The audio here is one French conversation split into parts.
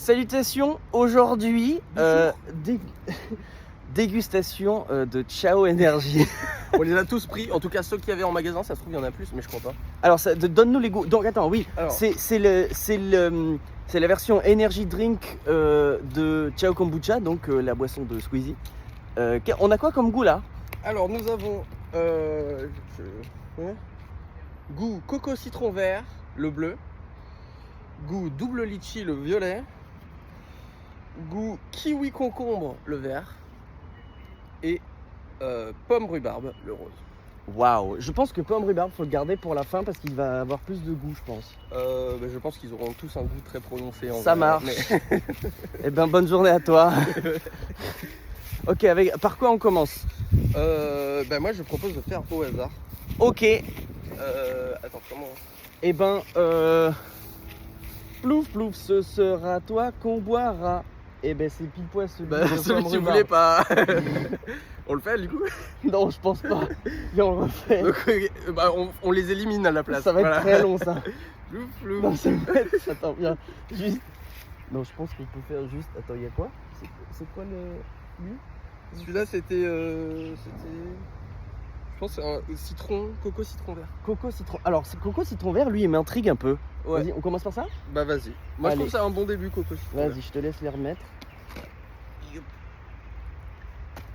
Salutations, aujourd'hui, dégustation de Ciao Énergie. On les a tous pris, en tout cas ceux qu'il y avait en magasin, ça se trouve il y en a plus, mais je crois pas. Alors, donne-nous les goûts. Donc, attends, oui, Alors. c'est la version Energy Drink de Ciao Kombucha, donc la boisson de Squeezie. On a quoi comme goût là? Alors nous avons goût coco citron vert, le bleu, goût double litchi, le violet, goût kiwi concombre, le vert, et pomme rhubarbe, le rose. Waouh, je pense que pomme rhubarbe, faut le garder pour la fin parce qu'il va avoir plus de goût, je pense. Je pense qu'ils auront tous un goût très prononcé. Ça marche. Mais... Eh ben, bonne journée à toi. Ok, par quoi on commence? Moi je propose de faire au hasard. Ok. Attends, comment? Eh ben, plouf plouf, ce sera toi qu'on boira. Eh ben, c'est pile poil celui que tu voulais pas. On le fait du coup? Non, je pense pas. Viens, on le refait. Donc, on les élimine à la place. Ça va être très long ça. Plouf plouf. Non, ça va être... Attends, viens. Juste. Non, je pense qu'on peut faire juste. Attends, il y a quoi? C'est quoi lui? Celui-là c'était. Je pense que c'est un citron, coco citron vert. Coco citron. Alors, coco citron vert, lui, il m'intrigue un peu. Ouais. Vas-y, on commence par ça? Bah vas-y. Moi Allez. je trouve ça un bon début, coco citron vert. Vas-y, je te laisse les remettre.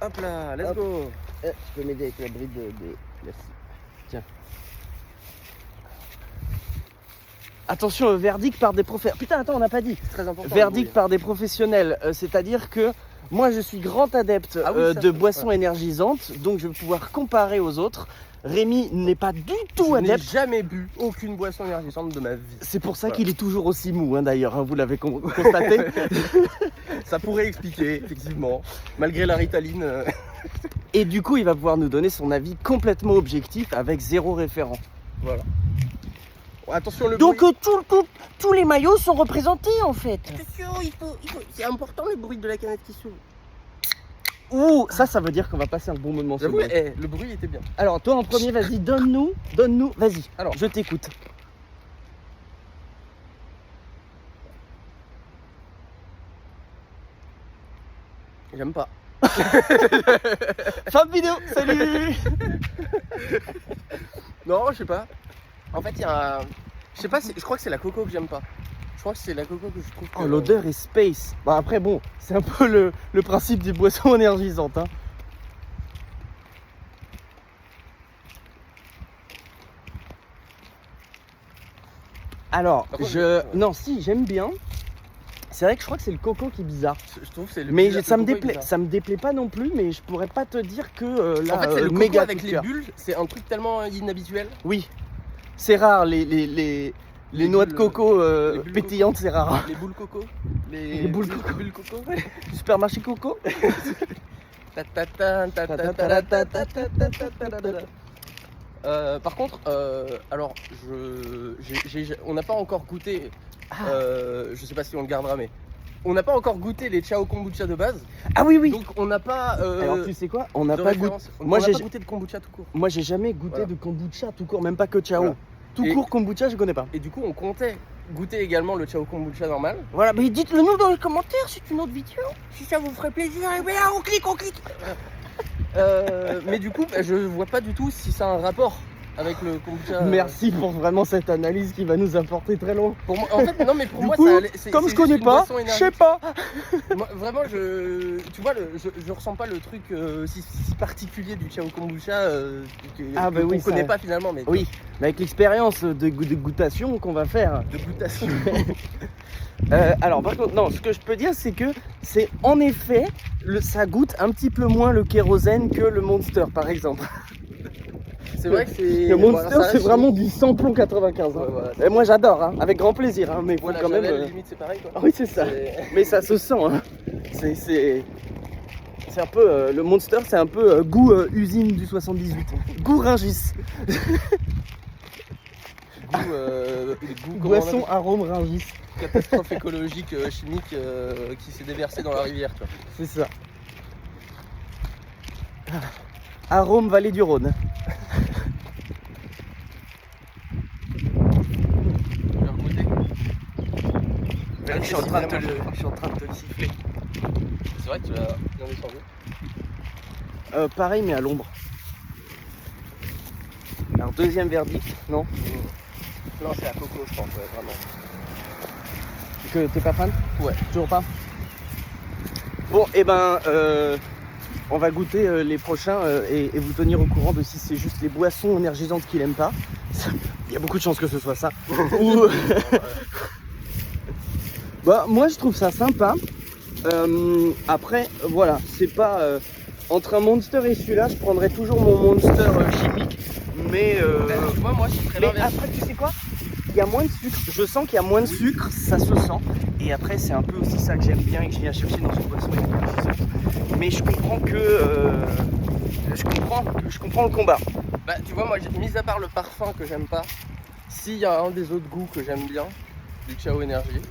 Hop là, let's Hop. go. Tu peux m'aider avec la bride de... Merci. Tiens. Attention, verdict par des professionnels. Putain, attends, on n'a pas dit. C'est très important. Verdict par des professionnels. C'est-à-dire que moi, je suis grand adepte de boissons énergisantes. Donc, je vais pouvoir comparer aux autres. Rémi n'est pas du tout Je n'ai adepte. jamais bu aucune boisson énergisante de ma vie. C'est pour ça qu'il est toujours aussi mou, hein, d'ailleurs. Hein, vous l'avez constaté. Ça pourrait expliquer, effectivement. Malgré la Ritaline. Et du coup, il va pouvoir nous donner son avis complètement objectif avec zéro référent. Voilà. Attention le Donc bruit. tous les maillots sont représentés en fait. Attention, il faut... C'est important le bruit de la canette qui s'ouvre. Ouh, ça veut dire qu'on va passer un bon moment. J'avoue, ce moment. le bruit était bien. Alors toi en premier, vas-y, donne-nous, vas-y. Alors, je t'écoute. J'aime pas. Fin de vidéo, salut. Non, je sais pas. En fait, il y a un... Je sais pas, je crois que c'est la coco que j'aime pas. Je crois que c'est la coco que je trouve que... Oh, l'odeur est space. Bah après bon, c'est un peu le principe des boissons énergisantes. Hein. Alors, non, si, j'aime bien. C'est vrai que je crois que c'est le coco qui est bizarre. Je trouve que c'est le mais bizarre, ça me le coco est déplaît, bizarre. ça me déplaît pas non plus, mais je pourrais pas te dire que là, En fait, c'est le coco méga avec coup de les cœur. bulles, c'est un truc tellement inhabituel. Oui, c'est rare les noix de bulles, coco les bulles pétillantes, c'est rare. Les boules coco. Les boules coco. Les bulles coco. Supermarché coco. Par contre, alors, on n'a pas encore goûté, je sais pas si on le gardera, mais on n'a pas encore goûté les Ciao Kombucha de base. Ah oui, oui. Donc on n'a pas. Alors tu sais quoi? On n'a de pas goûté. référence. Moi, on n'a j'ai- pas goûté de kombucha tout court. Moi, j'ai jamais goûté Voilà. de kombucha tout court, même pas que Ciao. Voilà. Tout Et- court kombucha, je connais pas. Et du coup, on comptait goûter également le Ciao Kombucha normal. Voilà, mais dites-le nous dans les commentaires, c'est une autre vidéo. Si ça vous ferait plaisir, et voilà, on clique. Mais du coup, je vois pas du tout si ça a un rapport avec le kombucha. Merci pour vraiment cette analyse qui va nous apporter très loin. Pour moi, en fait, non, mais pour Du moi, coup, ça allait- c'est- comme c'est je connais juste une pas, boisson je énergique. sais pas. Moi, vraiment, tu vois, je ressens pas le truc si particulier du Ciao Kombucha Ah, bah qu'on oui, connaît ça- pas finalement, mais Oui, mais avec l'expérience de goûtation qu'on va faire. de goûtation. Alors par contre, non, ce que je peux dire, c'est que c'est en effet, ça goûte un petit peu moins le kérosène que le Monster, par exemple. C'est vrai que c'est. Le voilà, Monster, ça c'est reste- vraiment du samplon 95. Hein. Ouais, voilà. Et moi, j'adore, hein, avec grand plaisir, hein, mais faut Voilà, quand même. limite, c'est pareil quoi. Ah oui, c'est ça. Mais ça se sent. Hein. C'est un peu le Monster, c'est un peu goût usine du 78. Goût Rungis. Goût, Boisson arôme Rungis. catastrophe écologique chimique qui s'est déversée dans la rivière quoi. C'est ça. Arôme Vallée du Rhône. Je vais Je suis en train de te le siffler. C'est vrai que tu l'as bien descendu. Pareil mais à l'ombre. Alors deuxième verdict, non? Non, c'est à coco, je pense, ouais, vraiment. Que t'es pas fan? Ouais. Toujours pas? Bon, et on va goûter les prochains et vous tenir au courant de si c'est juste les boissons énergisantes qu'il aime pas. Il y a beaucoup de chances que ce soit ça. Ou... bah, moi je trouve ça sympa. Après, voilà, c'est pas... entre un Monster et celui-là, je prendrais toujours mon Monster chimique. Mais, tu vois, moi je serais l'inverse. après, tu sais quoi? Il y a moins de sucre. Je sens qu'il y a moins de sucre, ça se sent. Et après, c'est un peu aussi ça que j'aime bien et que je viens chercher dans une boisson énergisante. Mais je comprends que... je comprends le combat. Bah, tu vois, moi, mis à part le parfum que j'aime pas, s'il y a un des autres goûts que j'aime bien, du Ciao Énergie,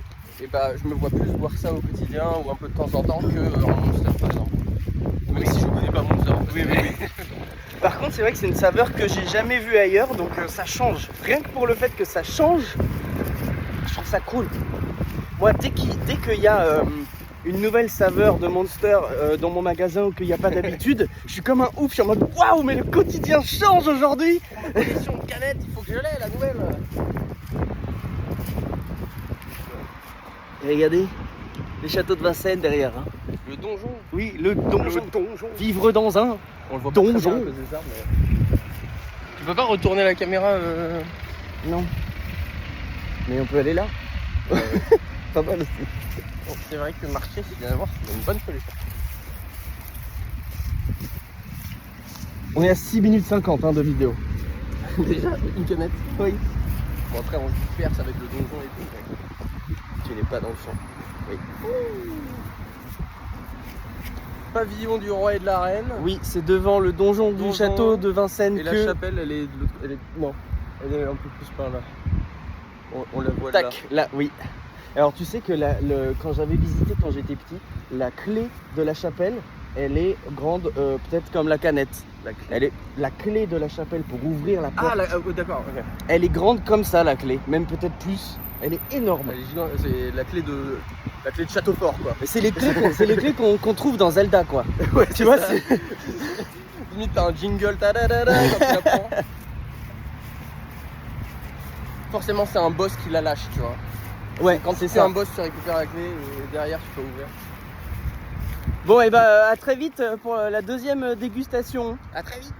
et bah, je me vois plus boire ça au quotidien ou un peu de temps en temps que en Monster, par exemple. Même si je connais pas Monster. Oui. Par contre, c'est vrai que c'est une saveur que j'ai jamais vue ailleurs, donc ça change. Rien que pour le fait que ça change, je trouve ça cool. Moi, dès qu'il y a une nouvelle saveur de Monster dans mon magasin ou qu'il n'y a pas d'habitude, je suis comme un ouf, je suis en mode waouh, mais le quotidien change aujourd'hui. Ma collection de canettes, il faut que je l'ai, la nouvelle. Et regardez, les châteaux de Vincennes derrière. Hein. Le donjon. Oui, le donjon. Le donjon. Vivre dans un On le voit pas donjon. très bien à cause des arbres, mais... Tu peux pas retourner la caméra Non. Mais on peut aller là. Pas mal aussi. Bon, c'est vrai que marcher, si tu viens de voir, c'est une bonne solution. On est à 6 minutes 50 de vidéo. Déjà, une canette. Oui. Bon, après, on se perce avec le donjon et tout. Tu n'es pas dans le champ. Oui. Pavillon du roi et de la reine. Oui, c'est devant le donjon du château de Vincennes. Et la chapelle, elle est de l'autre. Non, elle est un peu plus par là. On la voit Tac, là, oui. Alors tu sais que quand j'avais visité quand j'étais petit, la clé de la chapelle, elle est grande, peut-être comme la canette. La clé de la chapelle pour ouvrir la porte. Ah, d'accord, ok. Elle est grande comme ça, la clé, même peut-être plus. Elle est énorme. Elle est gigante, c'est la clé de château fort, quoi. C'est les clés qu'on trouve dans Zelda, quoi. Ouais, tu vois, c'est... Limite, t'as un jingle, ta-da-da-da, quand tu la prends. Forcément, c'est un boss qui la lâche, tu vois. Ouais, quand c'est un boss, tu récupères la clé et derrière, tu peux ouvrir. Bon, et à très vite pour la deuxième dégustation. À très vite.